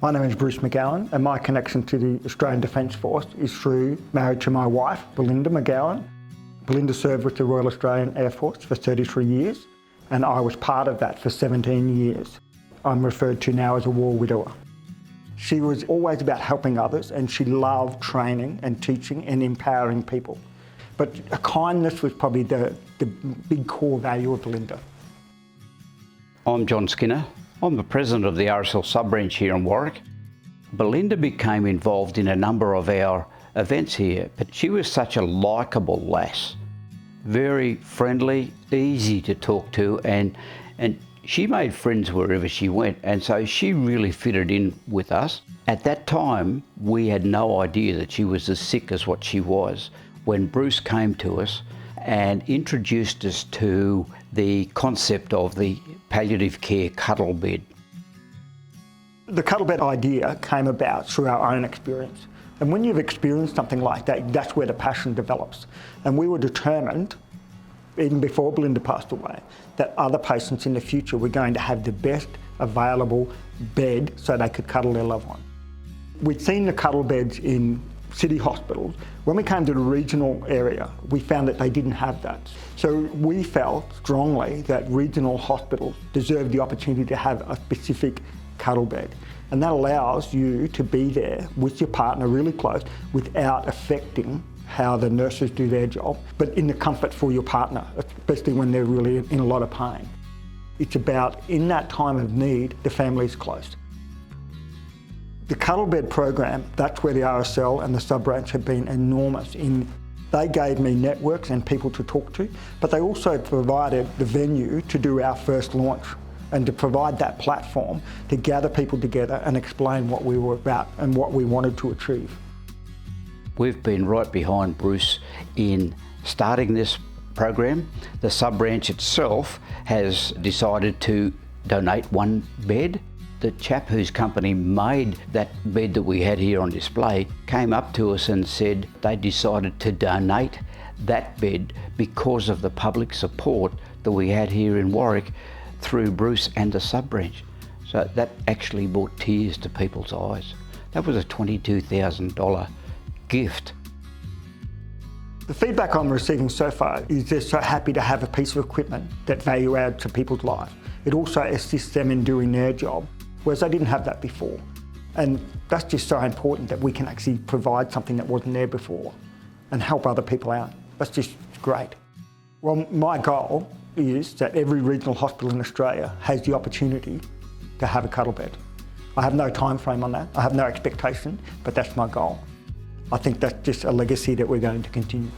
My name is Bruce McGowan, and my connection to the Australian Defence Force is through marriage to my wife, Belinda McGowan. Belinda served with the Royal Australian Air Force for 33 years, and I was part of that for 17 years. I'm referred to now as a war widower. She was always about helping others, and she loved training and teaching and empowering people. But kindness was probably the big core value of Belinda. I'm John Skinner. I'm the president of the RSL sub-branch here in Warwick. Belinda became involved in a number of our events here, but she was such a likeable lass. Very friendly, easy to talk to, and she made friends wherever she went, and so she really fitted in with us. At that time, we had no idea that she was as sick as what she was. When Bruce came to us and introduced us to the concept of the palliative care cuddle bed. The cuddle bed idea came about through our own experience. And when you've experienced something like that, that's where the passion develops. And we were determined, even before Belinda passed away, that other patients in the future were going to have the best available bed so they could cuddle their loved one. We'd seen the cuddle beds in city hospitals. When we came to the regional area, we found that they didn't have that. So we felt strongly that regional hospitals deserve the opportunity to have a specific cuddle bed. And that allows you to be there with your partner really close without affecting how the nurses do their job, but in the comfort for your partner, especially when they're really in a lot of pain. It's about, in that time of need, the family's close. The cuddle bed program, that's where the RSL and the sub-branch have been enormous in. They gave me networks and people to talk to, but they also provided the venue to do our first launch and to provide that platform to gather people together and explain what we were about and what we wanted to achieve. We've been right behind Bruce in starting this program. The sub-branch itself has decided to donate one bed. The chap whose company made that bed that we had here on display came up to us and said they decided to donate that bed because of the public support that we had here in Warwick through Bruce and the sub-branch. So that actually brought tears to people's eyes. That was a $22,000 gift. The feedback I'm receiving so far is they're so happy to have a piece of equipment that value adds to people's lives. It also assists them in doing their job, whereas they didn't have that before. And that's just so important that we can actually provide something that wasn't there before and help other people out. That's just great. Well, my goal is that every regional hospital in Australia has the opportunity to have a cuddle bed. I have no time frame on that. I have no expectation, but that's my goal. I think that's just a legacy that we're going to continue.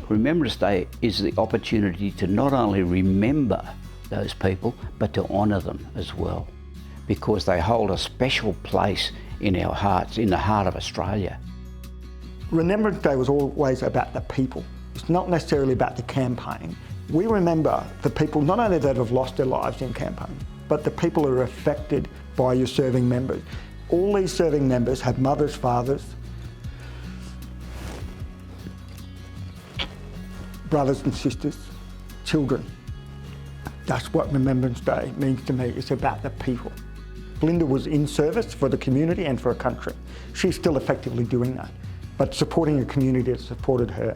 Remembrance Day is the opportunity to not only remember those people, but to honour them as well, because they hold a special place in our hearts, in the heart of Australia. Remembrance Day was always about the people. It's not necessarily about the campaign. We remember the people not only that have lost their lives in campaign, but the people who are affected by your serving members. All these serving members have mothers, fathers, brothers and sisters, children. That's what Remembrance Day means to me. It's about the people. Belinda was in service for the community and for a country. She's still effectively doing that, but supporting a community that supported her.